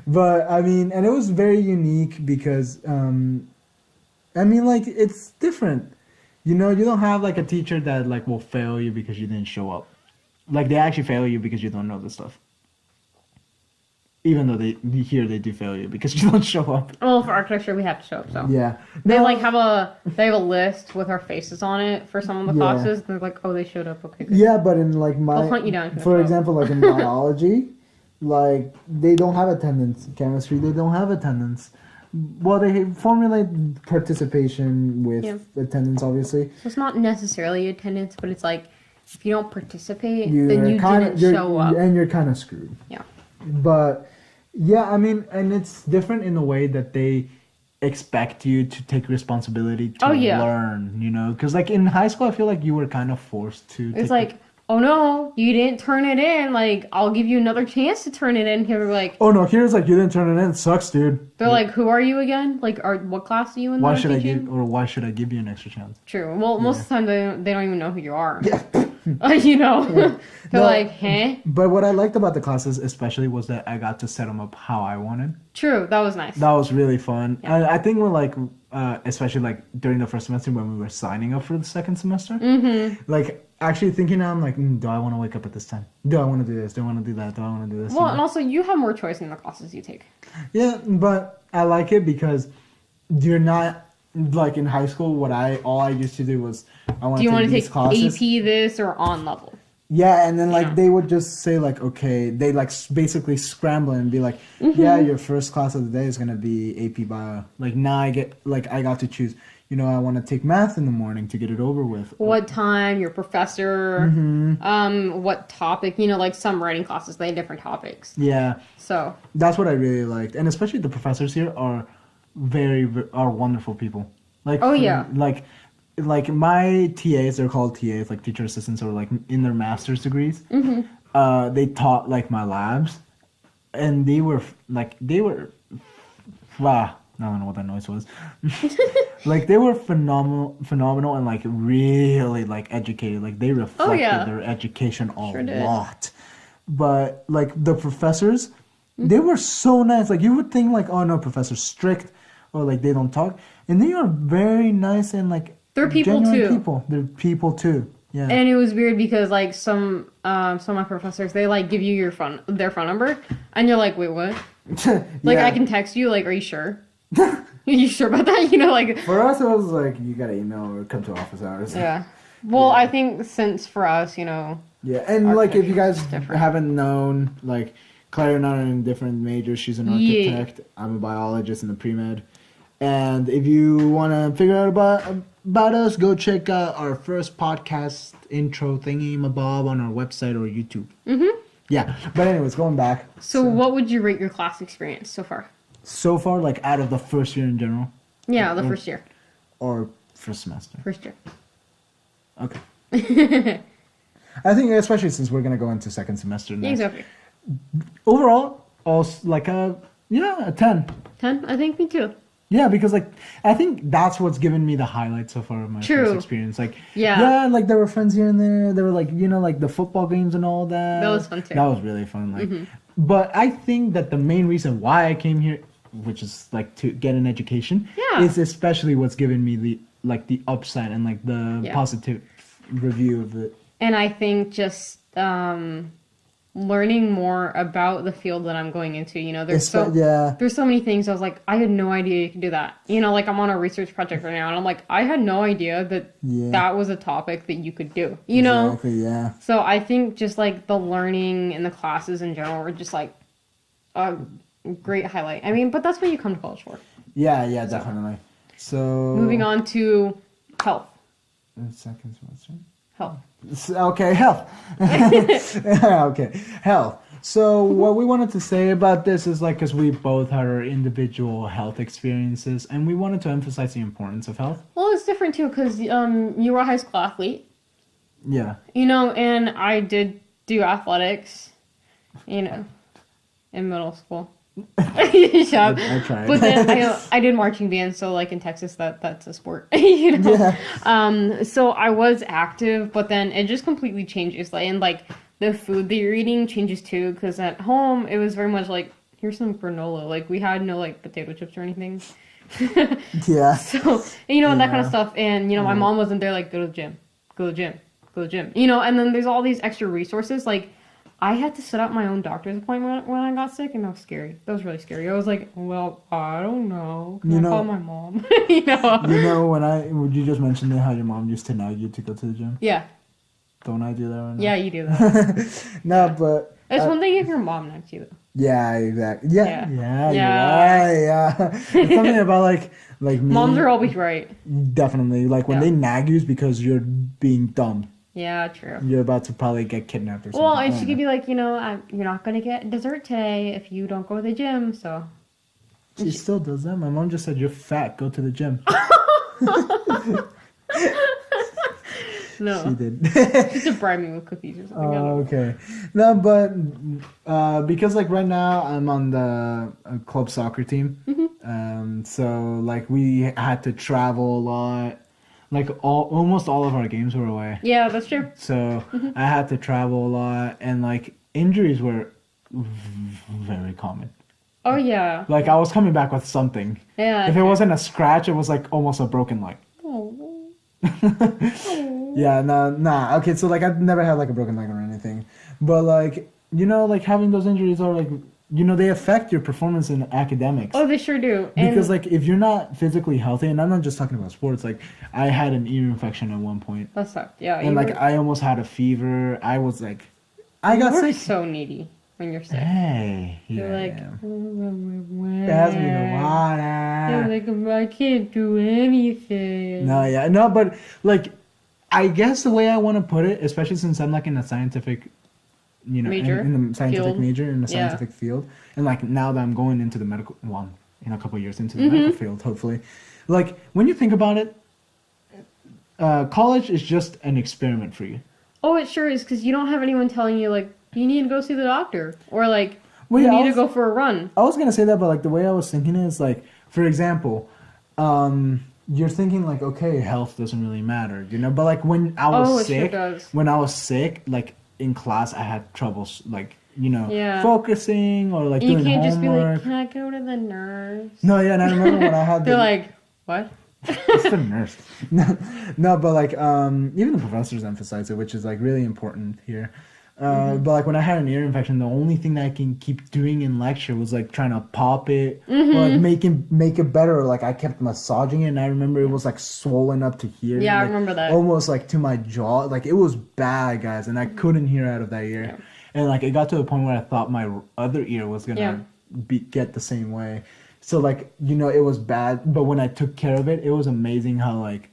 S1: But I mean, and it was very unique because I mean, like, it's different. You know, you don't have like a teacher that like will fail you because you didn't show up. Like, they actually fail you because you don't know the stuff. Even though they do fail you because you don't show up.
S2: Well, for architecture, we have to show up, so.
S1: Yeah.
S2: They
S1: No,
S2: like have a list with our faces on it for some of the
S1: Yeah.
S2: classes. They're like, oh, they showed up. Okay, good.
S1: Yeah, but in like my,
S2: They'll hunt you down if you don't
S1: for
S2: show up.
S1: example, like in biology, like they don't have attendance. Chemistry, they don't have attendance. Well, they formulate participation with attendance, obviously.
S2: So it's not necessarily attendance, but it's like if you don't participate, then
S1: You're
S2: you didn't show up.
S1: and you're kind of screwed.
S2: Yeah.
S1: But yeah, I mean, and it's different in the way that they expect you to take responsibility to
S2: Oh, yeah.
S1: learn. You know, because like in high school, I feel like you were kind of forced to.
S2: It's like, oh no, you didn't turn it in. Like, I'll give you another chance to turn it in. Here, like,
S1: oh no, here's like you didn't turn it in. It sucks, dude.
S2: they're like, who are you again? Like, what class are you in?
S1: Why
S2: that I'm
S1: should I
S2: teaching?
S1: why should I give you an extra chance?
S2: True. Well, most of the time they don't even know who you are.
S1: Yeah.
S2: You know, they're
S1: No.
S2: like, huh?
S1: But what I liked about the classes, especially, was that I got to set them up how I wanted.
S2: True. That was nice.
S1: That was really fun.
S2: Yeah.
S1: I think we're like, especially like during the first semester when we were signing up for the second semester, like actually thinking, I'm like, do I want to wake up at this time? Do I want to do this? Do I want to do that? Do I want to do this?
S2: Well,
S1: You
S2: and
S1: know?
S2: also you have more choice in the classes you take.
S1: Yeah, but I like it because you're not like in high school. All I used to do was I want
S2: Do you
S1: to
S2: want
S1: take
S2: to
S1: these
S2: take
S1: classes.
S2: AP this or on level?
S1: Yeah, and then like
S2: Yeah.
S1: they would just say like, okay, they like basically scramble and be like,
S2: Mm-hmm.
S1: yeah, your first class of the day is gonna be AP Bio. Like now I got to choose. You know, I want to take math in the morning to get it over with.
S2: What time, your professor,
S1: Mm-hmm.
S2: what topic, you know, like some writing classes, they have different topics.
S1: Yeah,
S2: So,
S1: that's what I really liked, and especially the professors here are are wonderful people. Like
S2: Oh, yeah.
S1: like my TAs, they're called TAs, like teacher assistants, or like in their master's degrees. They taught like my labs, and they were wow. I don't know what that noise was. Like they were phenomenal, and like really like educated. Like they reflected
S2: yeah.
S1: their education a
S2: Sure did.
S1: lot. But like the professors, they were so nice. Like you would think like, oh no, professor's strict or like they don't talk, and they are very nice and like
S2: They're people,
S1: genuine
S2: too.
S1: People, they're people too. Yeah.
S2: and it was weird because like some of my professors, they like give you their phone number, and you're like, wait, what? Like
S1: Yeah.
S2: I can text you, like, are you sure? Are you sure about that? You know, like,
S1: For us, it was like you gotta email or come to office hours.
S2: yeah. Well,
S1: Yeah.
S2: I think since for us, you know,
S1: Yeah, and like if you guys
S2: Architecture is different.
S1: haven't known, like Claire and I are in different majors. She's an
S2: Yeah.
S1: architect. I'm a biologist in the pre-med. And if you want to figure out about us, go check out our first podcast intro thingy mabob on our website or YouTube. Yeah, but anyways, going back.
S2: so what would you rate your class experience so far?
S1: So far, like out of the first year in general,
S2: Yeah, the first year.
S1: or first semester.
S2: First year.
S1: Okay. I think especially since we're gonna go into second semester
S2: Yeah,
S1: next.
S2: exactly.
S1: Overall, like a 10.
S2: 10? I think me too.
S1: Yeah, because like I think that's what's given me the highlight so far of my
S2: True.
S1: first experience. Like
S2: Yeah.
S1: like there were friends here and there. There were like like the football games and all that.
S2: That was fun, too.
S1: That was really fun. Like, but I think that the main reason why I came here, which is like to get an education,
S2: Yeah.
S1: is especially what's given me the upside and like the
S2: Yeah.
S1: positive review of it.
S2: And I think just learning more about the field that I'm going into, you know, there's so many things I was like, I had no idea you could do that. You know, like I'm on a research project right now and I'm like, I had no idea that
S1: Yeah.
S2: that was a topic that you could do, you know?
S1: Exactly, yeah.
S2: So I think just like the learning and the classes in general were just like a great highlight. I mean, but that's what you come to college for.
S1: Yeah, definitely. So
S2: Moving on to health.
S1: Second semester.
S2: Health.
S1: Okay, health. Okay, health. So what we wanted to say about this is like, because we both had our individual health experiences, and we wanted to emphasize the importance of health.
S2: Well, it's different too because you were a high school athlete,
S1: Yeah.
S2: you know, and I did do athletics, you know, in middle school. Shut up.
S1: I tried.
S2: But then I did marching band, so like in Texas, that's a sport, you know.
S1: Yeah.
S2: So I was active, but then it just completely changes, like, and like the food that you're eating changes too. Because at home it was very much like, here's some granola. Like we had no like potato chips or anything.
S1: Yeah.
S2: So you know, and that kind of
S1: Yeah.
S2: stuff. And you know, my mom wasn't there. Like, go to the gym, go to the gym, go to the gym. You know, and then there's all these extra resources. Like, I had to set up my own doctor's appointment when I got sick, and that was scary. That was really scary. I was like, well, I don't know. Can I call my mom? You know?
S1: You know, when you just mentioned how your mom used to nag you to go to the gym.
S2: Yeah.
S1: Don't I do that right now?
S2: Yeah, you do that.
S1: No, but
S2: It's one thing if your mom nags you, though.
S1: yeah, exactly. Yeah,
S2: Yeah.
S1: you're right. Yeah. It's something about like me.
S2: Moms are always right.
S1: Definitely. Like when
S2: Yeah.
S1: they nag you is because you're being dumb.
S2: Yeah, true.
S1: You're about to probably get kidnapped or something.
S2: Well, and
S1: I
S2: she
S1: don't
S2: could
S1: know.
S2: be like, you know, you're not going to get dessert today if you don't go to the gym, so.
S1: She still does that. My mom just said, "You're fat. Go to the gym."
S2: No.
S1: She did.
S2: Just to bribe me with cookies or something. I don't know.
S1: Okay. No, but because like right now I'm on the club soccer team, so like we had to travel a lot. Like almost all of our games were away,
S2: Yeah, that's true.
S1: so I had to travel a lot, and like injuries were very common.
S2: Oh, yeah.
S1: Like I was coming back with something.
S2: Yeah.
S1: If it wasn't a scratch, it was like almost a broken leg.
S2: Oh.
S1: Yeah, nah. Okay, so like I've never had like a broken leg or anything, but like like having those injuries are like they affect your performance in academics.
S2: Oh, they sure do.
S1: Because like if you're not physically healthy, and I'm not just talking about sports, like I had an ear infection at one point,
S2: that sucked. Yeah,
S1: and like I almost had a fever. I was like, I got
S2: you're
S1: sick.
S2: so needy when you're sick.
S1: Hey,
S2: You're
S1: yeah,
S2: like,
S1: pass me the
S2: you're
S1: water.
S2: like, I can't do anything.
S1: No, but like, I guess the way I want to put it, especially since I'm like in a scientific,
S2: Major?
S1: in the scientific
S2: Field?
S1: major in the
S2: Yeah.
S1: scientific field, and like now that I'm going into the medical, well, in a couple of years into the medical field, hopefully, like when you think about it, college is just an experiment for you.
S2: Oh, it sure is, because you don't have anyone telling you, like, you need to go see the doctor. Or, like,
S1: Well,
S2: you
S1: yeah,
S2: need to go for a run.
S1: I was gonna say that, but like the way I was thinking is like, for example, you're thinking like, okay, health doesn't really matter, but like when I was
S2: it sure
S1: sick,
S2: does.
S1: like in class, I had troubles like
S2: Yeah.
S1: focusing or like
S2: And you
S1: doing
S2: can't
S1: homework.
S2: just be like, can I go to the nurse?
S1: No, yeah, and I remember when I had
S2: They're like, what?
S1: it's the nurse. No, but like even the professors emphasize it, which is like really important here. But like when I had an ear infection, the only thing that I can keep doing in lecture was like trying to pop it or like make it better. Or, like I kept massaging it, and I remember it was like swollen up to here.
S2: Yeah, I
S1: like,
S2: remember that.
S1: almost like to my jaw. Like it was bad, guys, and I couldn't hear out of that ear.
S2: Yeah.
S1: And like it got to the point where I thought my other ear was gonna get the same way. So like it was bad, but when I took care of it, it was amazing how like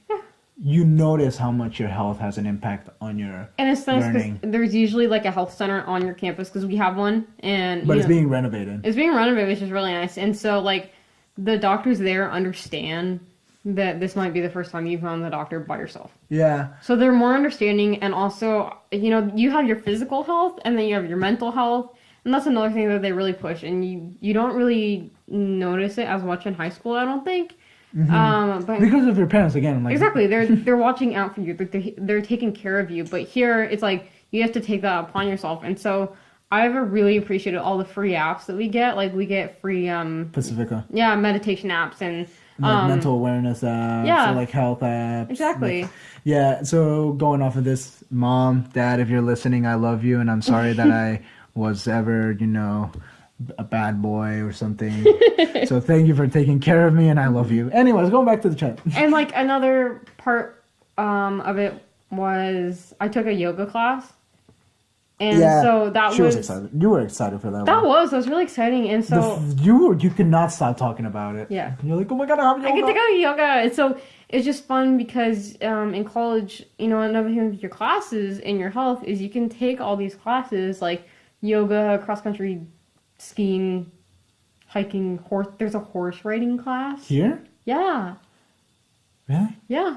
S1: you notice how much your health has an impact on your
S2: And it's nice
S1: learning.
S2: because there's usually like a health center on your campus because we have one, and
S1: But it's being renovated.
S2: it's being renovated, which is really nice. And so like the doctors there understand that this might be the first time you've gone to the doctor by yourself.
S1: Yeah.
S2: So they're more understanding, and also you have your physical health, and then you have your mental health, and that's another thing that they really push. And you don't really notice it as much in high school, I don't think. But
S1: Because of your parents again. Like,
S2: exactly, they're watching out for you. They're taking care of you. But here, it's like you have to take that upon yourself. And so I've really appreciated all the free apps that we get. Like we get free
S1: Pacifica.
S2: meditation apps and
S1: Like mental awareness apps.
S2: yeah.
S1: Or like health apps.
S2: Exactly.
S1: Like, yeah. So going off of this, Mom, Dad, if you're listening, I love you, and I'm sorry that I was ever, a bad boy or something. So thank you for taking care of me, and I love you. Anyways, going back to the chat.
S2: And like another part of it was I took a yoga class, and so that
S1: she was excited. You were excited for that.
S2: That
S1: one.
S2: was really exciting. And so
S1: You could not stop talking about it.
S2: Yeah.
S1: You're like, oh my god, I have yoga.
S2: I get to go to yoga. And so it's just fun because in college, another thing with your classes and your health is you can take all these classes like yoga, cross country, skiing, hiking, horse. There's a horse riding class.
S1: Here?
S2: Yeah.
S1: Really?
S2: Yeah.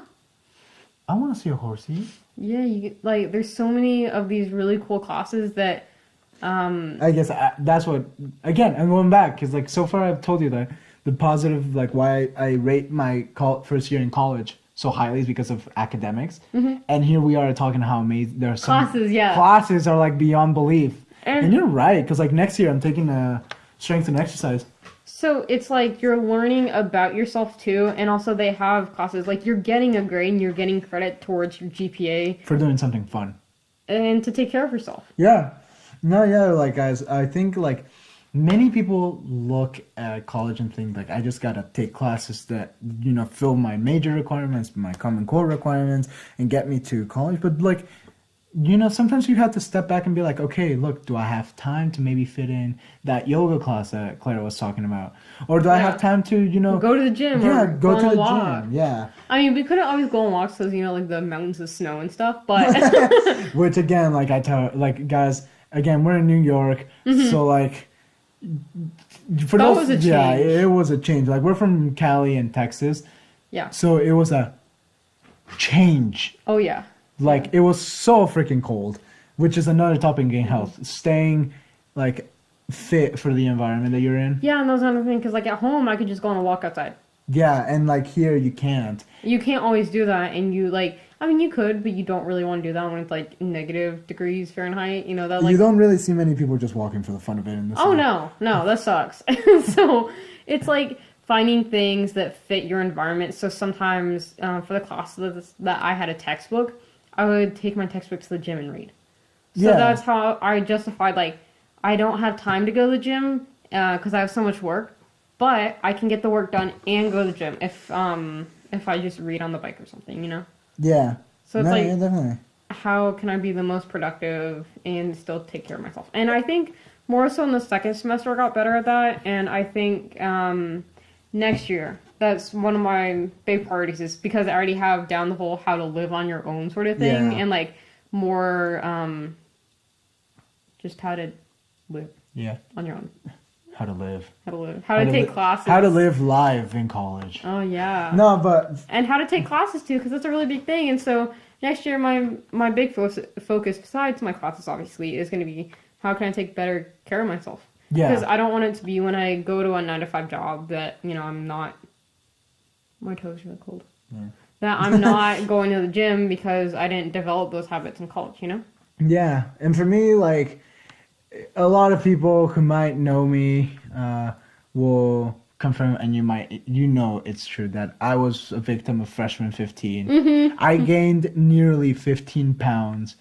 S1: I want to see a horsey.
S2: Yeah, you get, like there's so many of these really cool classes that
S1: I guess that's what. Again, I'm going back because like so far I've told you that the positive like why I rate my first year in college so highly is because of academics, and here we are talking how amazing there are some
S2: Classes, yeah.
S1: classes are like beyond belief,
S2: And-
S1: and you're right because like next year I'm taking strength and exercise.
S2: So it's like you're learning about yourself too, and also they have classes like you're getting a grade and you're getting credit towards your GPA
S1: For doing something fun.
S2: and to take care of yourself.
S1: Yeah. No, yeah, like guys, I think like many people look at college and think like I just gotta take classes that, fill my major requirements, my common core requirements and get me to college. But like, sometimes you have to step back and be like, okay, look, do I have time to maybe fit in that yoga class that Clara was talking about? Or do I have time to,
S2: Go to the gym.
S1: yeah,
S2: or
S1: go
S2: on
S1: to
S2: a
S1: the
S2: walk.
S1: gym. Yeah.
S2: I mean, we couldn't always go on walks because like the mountains of snow and stuff. But
S1: Which again, like I tell, like guys, again, we're in New York, so like for
S2: That
S1: those,
S2: was a
S1: yeah,
S2: change.
S1: it was a change. Like we're from Cali and Texas,
S2: yeah.
S1: so it was a change.
S2: Oh yeah.
S1: Like it was so freaking cold, which is another topic in health. Staying like fit for the environment that you're in.
S2: Yeah, and that was another thing because like at home I could just go on a walk outside.
S1: Yeah, and like here you can't.
S2: You can't always do that, and you like. I mean, you could, but you don't really want to do that when it's like negative degrees Fahrenheit. That like.
S1: You don't really see many people just walking for the fun of it in this.
S2: Oh no, that sucks. So it's like finding things that fit your environment. So sometimes for the classes that I had a textbook, I would take my textbook to the gym and read. So
S1: Yeah.
S2: that's how I justified like I don't have time to go to the gym, because I have so much work. But I can get the work done and go to the gym if I just read on the bike or something, you know.
S1: Yeah.
S2: So it's
S1: No,
S2: like,
S1: yeah, definitely.
S2: how can I be the most productive and still take care of myself? And I think more so in the second semester I got better at that. And I think next year, that's one of my big priorities, is because I already have down the whole how to live on your own sort of thing,
S1: Yeah.
S2: and like more just how to live
S1: Yeah.
S2: on your own.
S1: How to live.
S2: How to take classes.
S1: How to live live in college.
S2: Oh yeah.
S1: No, but
S2: And how to take classes too, because that's a really big thing. And so next year, my big focus, besides my classes, obviously, is going to be how can I take better care of myself.
S1: yeah.
S2: Because I don't want it to be when I go to a 9-to-5 job that, you know, I'm not. My toes are really cold.
S1: Yeah.
S2: That I'm not going to the gym because I didn't develop those habits in college, you know?
S1: Yeah, and for me, like, a lot of people who might know me will confirm, and you know it's true, that I was a victim of freshman 15.
S2: Mm-hmm.
S1: I gained nearly 15 pounds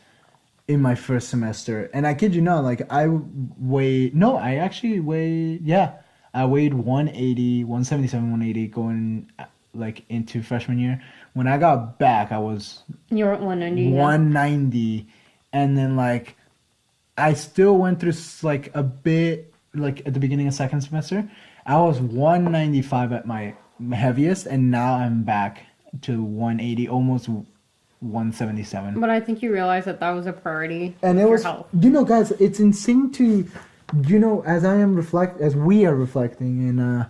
S1: in my first semester, and I kid you not, like, I weighed 180, 177, 180 going, like, into freshman year. When I got back, I was
S2: You're at 190.
S1: 190, and then like I still went through like a bit, like at the beginning of second semester I was 195 at my heaviest, and now I'm back to 180, almost 177.
S2: But I think you realize that was a priority
S1: And
S2: for
S1: it was,
S2: your health.
S1: you know, guys, it's insane to, you know, as we are reflecting in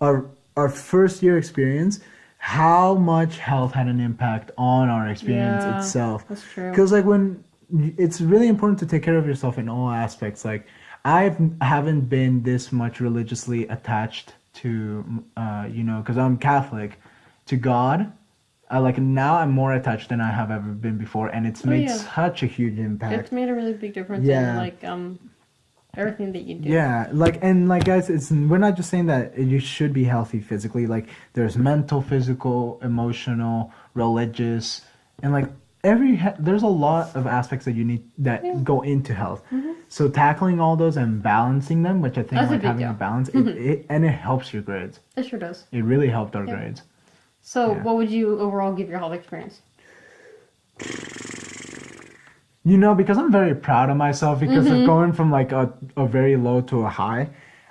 S1: our first year experience, how much health had an impact on our experience
S2: Yeah,
S1: itself.
S2: that's true.
S1: Because like when it's really important to take care of yourself in all aspects. Like haven't been this much religiously attached to, you know, because I'm Catholic, to God. Like now I'm more attached than I have ever been before, and it's made
S2: yeah.
S1: such a huge impact.
S2: It's made a really big difference
S1: Yeah.
S2: in like everything that you do.
S1: Yeah, like, and like, guys, we're not just saying that you should be healthy physically. Like there's mental, physical, emotional, religious, and like there's a lot of aspects that you need that go into health.
S2: Mm-hmm.
S1: So tackling all those and balancing them, which I think
S2: That's a
S1: like
S2: big
S1: having
S2: deal.
S1: a balance, and it helps your grades.
S2: It sure does.
S1: It really helped our
S2: Yep.
S1: grades.
S2: So,
S1: Yeah.
S2: what would you overall give your health experience?
S1: You know, because I'm very proud of myself because
S2: Mm-hmm.
S1: of going from like a very low to a high,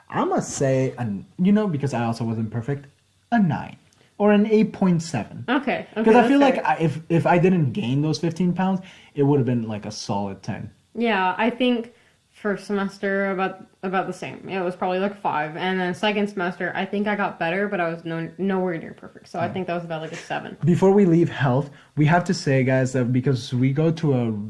S1: I must say, you know, because I also wasn't perfect, a 9 or an 8.7.
S2: Okay.
S1: Because I feel
S2: that's
S1: like
S2: fair.
S1: if I didn't gain those 15 pounds, it would have been like a solid 10.
S2: Yeah, I think first semester about the same. It was probably like 5, and then second semester I think I got better, but I was nowhere near perfect. So I think that was about like a 7.
S1: Before we leave health, we have to say, guys, that because we go to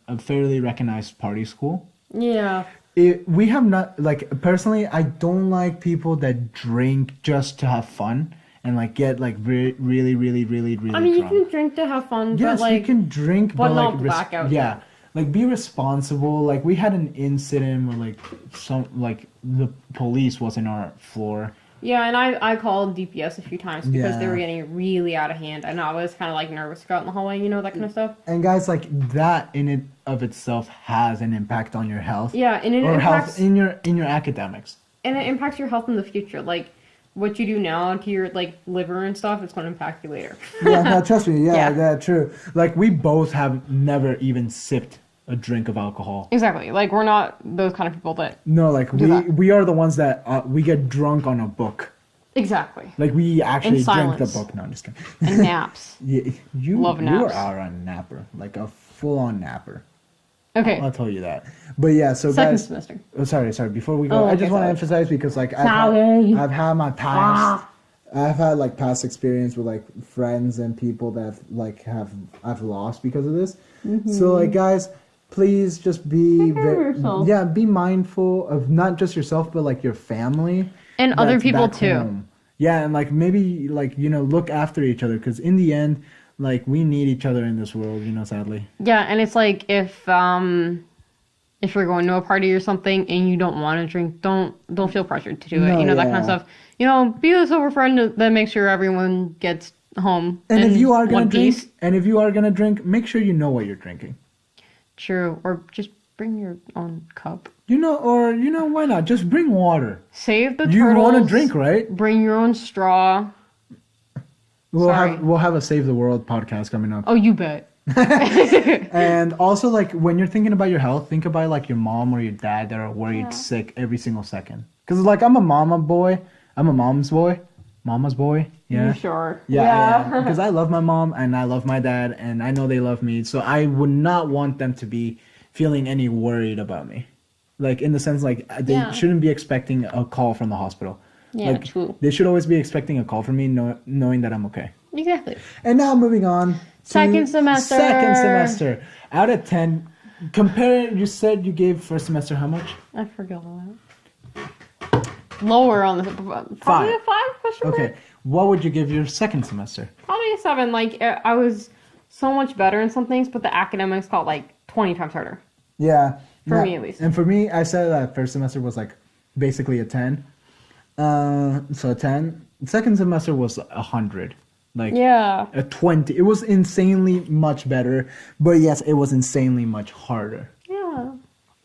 S1: a fairly recognized party school,
S2: Yeah.
S1: we have not, like, personally, I don't like people that drink just to have fun and like get like really
S2: I mean, you
S1: drunk.
S2: can drink to have fun,
S1: Yes,
S2: but like
S1: you can drink,
S2: but
S1: but
S2: not
S1: like
S2: black out,
S1: yeah,
S2: yeah.
S1: like be responsible. Like we had an incident where like the police was in our floor.
S2: yeah, and I called DPS a few times because they
S1: Yeah.
S2: were getting really out of hand, and I was kind of like nervous to go out in the hallway, you know, that kind of stuff.
S1: And guys, like that in it of itself has an impact on your health.
S2: Yeah, and it
S1: Or
S2: impacts
S1: health in your academics.
S2: and it impacts your health in the future. Like what you do now to your like liver and stuff, it's going to impact you later.
S1: Yeah, no, trust me. Yeah,
S2: Yeah.
S1: true. Like we both have never even sipped a drink of alcohol.
S2: Exactly. Like we're not those kind of people that.
S1: No, like
S2: Do that.
S1: we are the ones that we get drunk on a book.
S2: Exactly.
S1: Like we actually drink the
S2: silence.
S1: book. No, I'm just kidding.
S2: And naps.
S1: Yeah, you
S2: Love
S1: you
S2: naps.
S1: are a napper, like a full-on napper.
S2: Okay.
S1: I'll tell you that. But yeah, so
S2: Second
S1: guys.
S2: semester.
S1: Oh, sorry. Before we go,
S2: Oh,
S1: I just
S2: okay,
S1: want to
S2: sorry.
S1: emphasize because like
S2: Sorry.
S1: I've had my past. I've had like past experience with like friends and people that I've lost because of this. So like guys, please just be
S2: Take care of yourself.
S1: be mindful of not just yourself but like your family
S2: And other
S1: that's
S2: people
S1: back
S2: too.
S1: home. Yeah, and like maybe like you know look after each other because in the end, like we need each other in this world. You know, sadly.
S2: Yeah, and it's like if you're going to a party or something and you don't want to drink, don't feel pressured to do it.
S1: No,
S2: You know, that kind of
S1: yeah.
S2: stuff. You know, be a sober friend that makes sure everyone gets home.
S1: And
S2: in
S1: if you are gonna
S2: one
S1: drink,
S2: piece.
S1: make sure you know what you're drinking.
S2: True, or just bring your own cup.
S1: Why not? Just bring water.
S2: Save the
S1: You
S2: turtles.
S1: want to drink, right?
S2: Bring your own straw. Sorry.
S1: We'll have a Save the World podcast coming up.
S2: Oh, you bet.
S1: And also, like, when you're thinking about your health, think about like your mom or your dad that are worried sick every single second. Because like I'm a mom's boy. Mama's boy. Yeah.
S2: You sure?
S1: Yeah. Because I love my mom and I love my dad and I know they love me. So I would not want them to be feeling any worried about me. Like in the sense like they shouldn't be expecting a call from the hospital.
S2: Yeah,
S1: like,
S2: true.
S1: They should always be expecting a call from me knowing that I'm okay.
S2: Exactly.
S1: And now moving on to
S2: Second semester.
S1: Second semester. Out of 10, you said you gave first semester how much?
S2: I forgot that. Lower on the probably
S1: 5.
S2: a 5 question mark?
S1: Okay. What would you give your second semester?
S2: Probably a 7. Like I was so much better in some things, but the academics got like 20 times harder.
S1: Yeah.
S2: For me, at least.
S1: And for me, I said that first semester was like basically a 10. So a 10. Second semester was 100. Like a 20. It was insanely much better, but yes, it was insanely much harder.
S2: Yeah.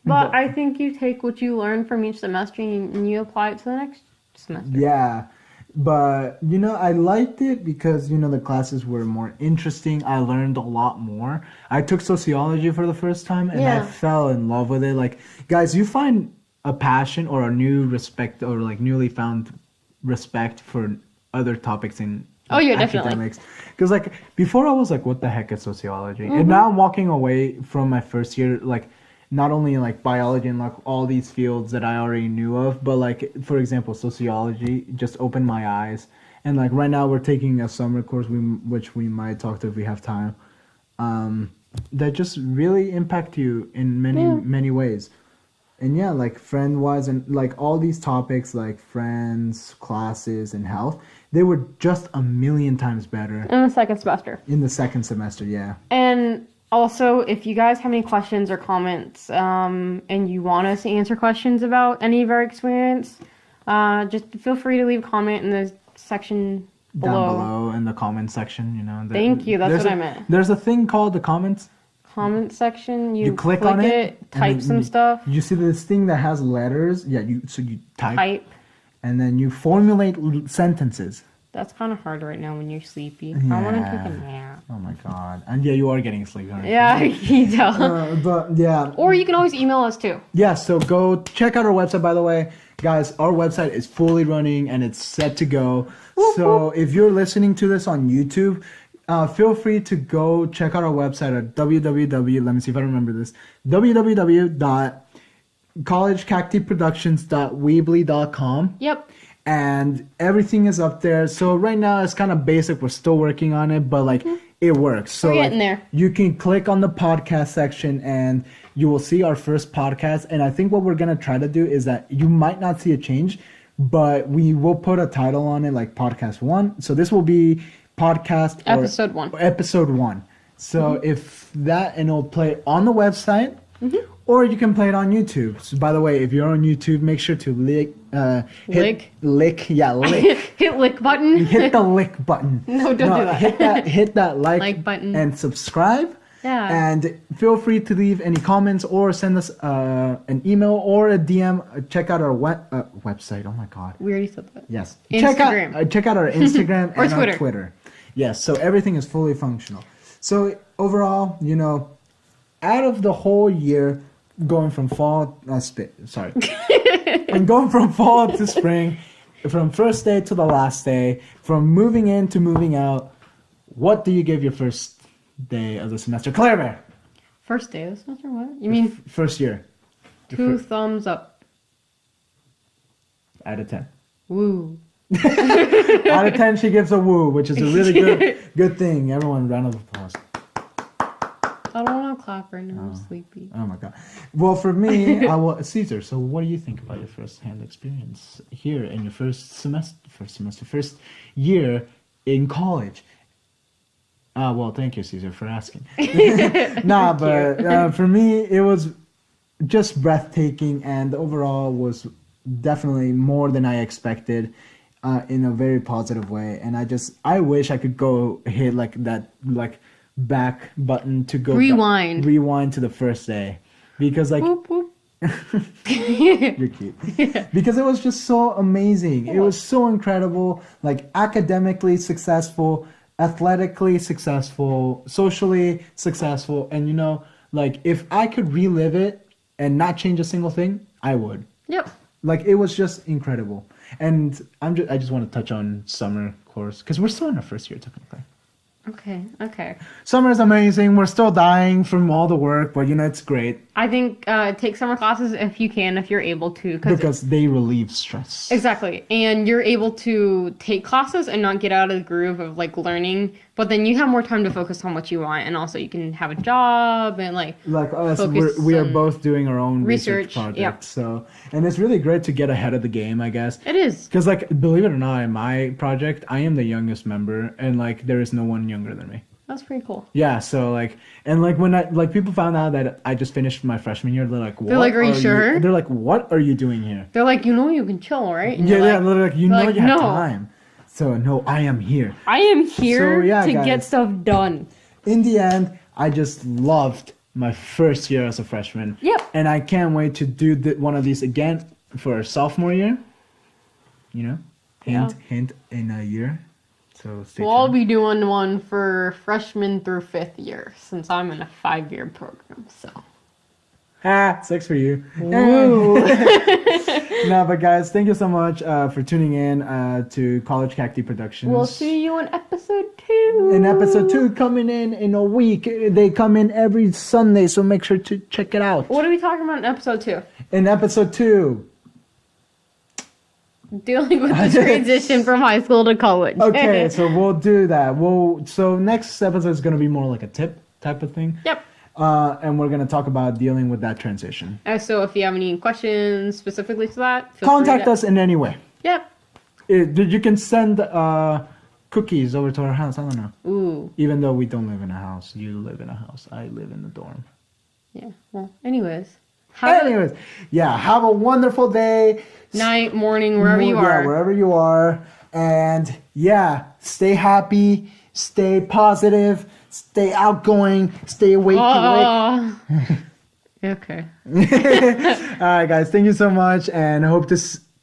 S2: But I think you take what you learn from each semester and you apply it to the next semester.
S1: Yeah. But, I liked it because, the classes were more interesting. I learned a lot more. I took sociology for the first time and I fell in love with it. Like, guys, you find a passion or a new respect or like newly found respect for other topics in academics. Because like before I was like, what the heck is sociology? And now I'm walking away from my first year, like not only like biology and like all these fields that I already knew of, but like for example, sociology just opened my eyes. And like right now we're taking a summer course, which we might talk to if we have time, that just really impact you in many ways. And yeah, like friend wise and like all these topics like friends, classes, and health, they were just a million times better
S2: In the second semester.
S1: in the second semester. Yeah.
S2: And also, if you guys have any questions or comments, and you want us to answer questions about any of our experience, just feel free to leave a comment in the section below.
S1: Down below in the comment section,
S2: Thank you. That's what I meant.
S1: There's a thing called the comments.
S2: Comment section. You
S1: click on it, and
S2: type
S1: then
S2: some stuff.
S1: You see this thing that has letters. Yeah, you type, and then you formulate sentences.
S2: That's kind of hard right now when you're sleepy. I want to take a nap.
S1: Oh my god. And yeah, you are getting sleepy. Aren't you?
S2: Yeah, I can tell.
S1: But yeah.
S2: Or you can always email us too.
S1: Yeah, so go check out our website, by the way. Guys, our website is fully running and it's set to go. So if you're listening to this on YouTube, feel free to go check out our website at www. Let me see if I remember this. www.collegecactiproductions.weebly.com.
S2: Yep.
S1: And everything is up there. So right now it's kind of basic. We're still working on it, but like it works. So
S2: we're getting there.
S1: You can click on the podcast section and you will see our first podcast. And I think what we're gonna try to do is that you might not see a change, but we will put a title on it like podcast 1. So this will be
S2: episode 1.
S1: Episode 1. So if that, and it'll play on the website, or you can play it on YouTube. So by the way, if you're on YouTube, make sure to
S2: lick.
S1: Hit
S2: Lick button.
S1: Hit the lick button.
S2: No, don't do that.
S1: Hit that like
S2: button
S1: and subscribe.
S2: Yeah.
S1: And feel free to leave any comments or send us an email or a DM. Check out our website. Oh my god.
S2: We already said that.
S1: Yes.
S2: Instagram.
S1: Check out our Instagram
S2: or
S1: and
S2: Twitter.
S1: our Twitter. Yes. So everything is fully functional. So overall, out of the whole year, going from fall, and going from fall to spring, from first day to the last day, from moving in to moving out, what do you give your first day of the semester? Claire Bear.
S2: First day of the semester? What? You mean
S1: first year?
S2: 2 thumbs up.
S1: Out of 10.
S2: Woo.
S1: Out of 10, she gives a woo, which is a really good thing. Everyone, round of applause.
S2: I don't want to clap right now. I'm sleepy.
S1: Oh my god. Well, for me, Caesar. So, what do you think about your first-hand experience here in your first year in college? Well, thank you, Caesar, for asking. But for me, it was just breathtaking, and overall was definitely more than I expected, in a very positive way. And I wish I could go hit that back button to go
S2: rewind
S1: to the first day. because like
S2: Whoop, whoop.
S1: you're cute. Because it was just so amazing. It was so incredible. Like academically successful, athletically successful, socially successful, and you know, like if I could relive it and not change a single thing, I would.
S2: Yep.
S1: Like it was just incredible. And I just want to touch on summer course because we're still in our first year technically.
S2: Okay.
S1: Summer is amazing. We're still dying from all the work, but you know it's great
S2: I think take summer classes if you can, if you're able to,
S1: because they relieve stress.
S2: exactly, and you're able to take classes and not get out of the groove of like learning, but then you have more time to focus on what you want, and also you can have a job and like
S1: Like us,
S2: focus
S1: we are
S2: on
S1: both doing our own research
S2: research,
S1: projects.
S2: yep.
S1: So, and it's really great to get ahead of the game, I guess.
S2: it is.
S1: Because like, believe it or not, in my project, I am the youngest member, and like, there is no one younger than me.
S2: That's pretty cool.
S1: Yeah, so like, and like when I like people found out that I just finished my freshman year, they're like, "What?"
S2: They're like, "Are you sure?"
S1: They're like, "What are you doing here?"
S2: They're like, you know, you can chill, right? And
S1: Yeah,
S2: you're
S1: yeah,
S2: like,
S1: they're like, you
S2: they're
S1: know,
S2: like,
S1: you have
S2: "No."
S1: time. So no, I am here.
S2: I am here
S1: So, yeah,
S2: to
S1: guys.
S2: get stuff done.
S1: In the end, I just loved my first year as a freshman.
S2: Yep.
S1: And I can't wait to do one of these again for our sophomore year. You know, hint in a year. So stay
S2: We'll all
S1: tuned.
S2: be doing one for freshman through 5th year since I'm in a 5-year program. So.
S1: Sucks for you.
S2: Woo.
S1: No, but guys, thank you so much for tuning in to College Cacti Productions.
S2: We'll see you in episode 2.
S1: In episode 2 coming in a week. They come in every Sunday, so make sure to check it out.
S2: What are we talking about in episode 2?
S1: In episode 2.
S2: Dealing with the transition from high school to college.
S1: Okay, so we'll do that. So next episode is gonna be more like a tip type of thing.
S2: Yep.
S1: And we're gonna talk about dealing with that transition.
S2: So if you have any questions specifically to that, feel
S1: Contact
S2: free to...
S1: us in any way.
S2: Yep.
S1: You can send cookies over to our house. I don't know.
S2: Ooh.
S1: Even though we don't live in a house, you live in a house. I live in the dorm.
S2: Yeah. Well, anyways.
S1: Yeah. Have a wonderful day.
S2: Night, morning, wherever you are.
S1: Yeah, wherever you are. And yeah, stay happy, stay positive, stay outgoing, stay awake.
S2: Okay.
S1: All right, guys. Thank you so much, and I hope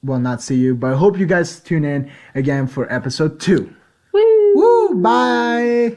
S1: not see you, but I hope you guys tune in again for episode 2.
S2: Woo!
S1: Woo! Bye.